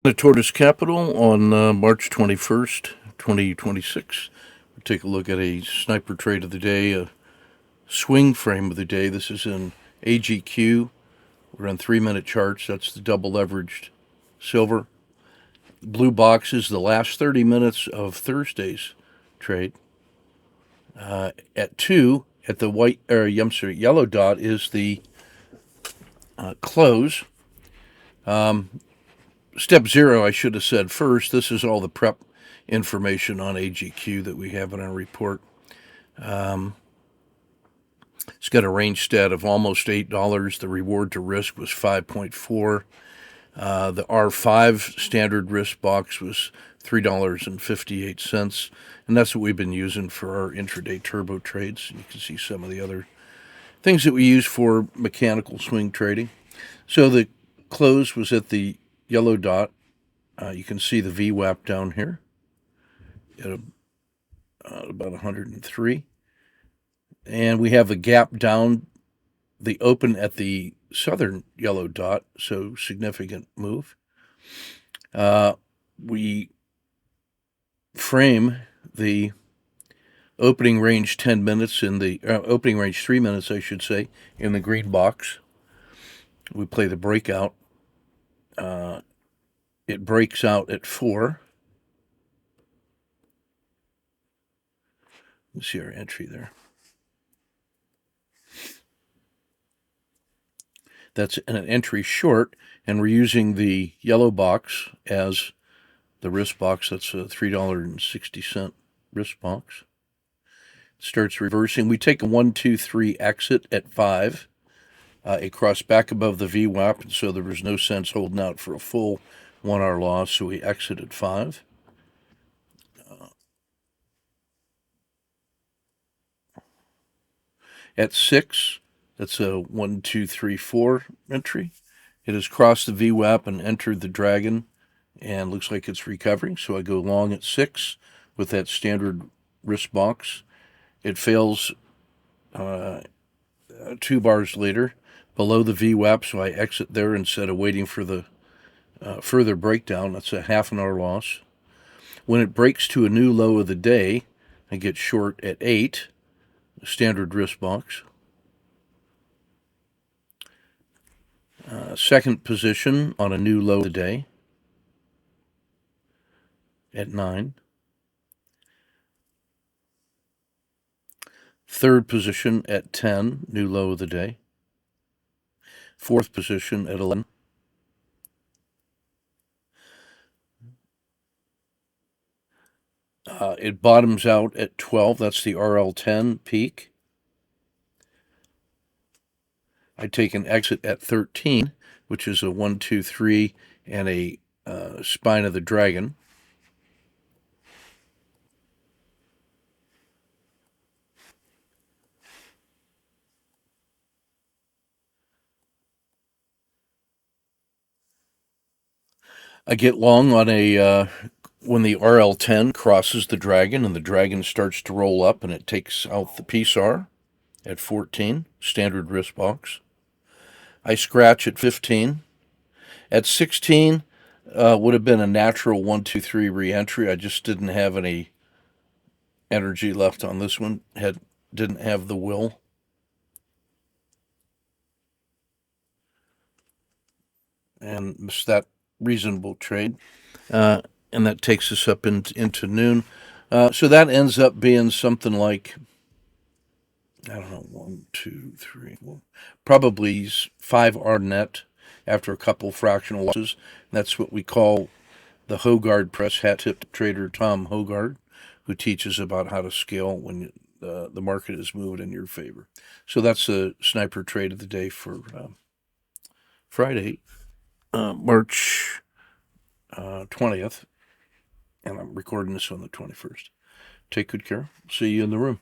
The Tortoise Capital on March 21st, 2026. We'll take a look at a sniper trade of the day, a swing frame of the day. This is in AGQ. We're on 3-minute charts. That's the double leveraged silver. Blue box is the last 30 minutes of Thursday's trade. At 2, at the yellow dot is the close. Step 0, I should have said first, this is all the prep information on AGQ that we have in our report. It's got a range stat of almost $8. The reward to risk was 5.4. The R5 standard risk box was $3.58, and that's what we've been using for our intraday turbo trades. You can see some of the other things that we use for mechanical swing trading. So the close was at the yellow dot. You can see the VWAP down here at about 103. And we have a gap down the open at the southern yellow dot, so significant move. We frame the opening range 10 minutes in the opening range 3 minutes, I should say, in the green box. We play the breakout. It breaks out at 4. Let's see our entry there. That's an entry short, and we're using the yellow box as the risk box. That's a $3.60 risk box. It starts reversing. We take a 1, 2, 3 exit at 5. It crossed back above the VWAP, and so there was no sense holding out for a full 1-hour loss, so we exit at 5. At 6, that's a 1, 2, 3, 4 entry. It has crossed the VWAP and entered the dragon, and looks like it's recovering, so I go long at 6 with that standard risk box. It fails 2 bars later below the VWAP, so I exit there instead of waiting for the further breakdown. That's a half an hour loss. When it breaks to a new low of the day, I get short at 8, standard risk box. Second position on a new low of the day at 9. Third position at 10, new low of the day. Fourth position at 11. It bottoms out at 12. That's the RL10 peak. I take an exit at 13, which is a 1, 2, 3, and a spine of the dragon. I get long on a when the RL10 crosses the dragon and the dragon starts to roll up and it takes out the PSAR at 14, standard risk box. I scratch at 15. At 16, would have been a natural 1, 2, 3 re-entry. I just didn't have any energy left on this one. Didn't have the will. And missed that reasonable trade. And that takes us up into noon. So that ends up being something like, I don't know, 1, 2, 3, 4, probably 5R net after a couple fractional losses. That's what we call the Hogard press hat tip trader Tom Hogard, who teaches about how to scale when the market is moving in your favor. So that's the sniper trade of the day for Friday, March 20th, and I'm recording this on the 21st. Take good care. See you in the room.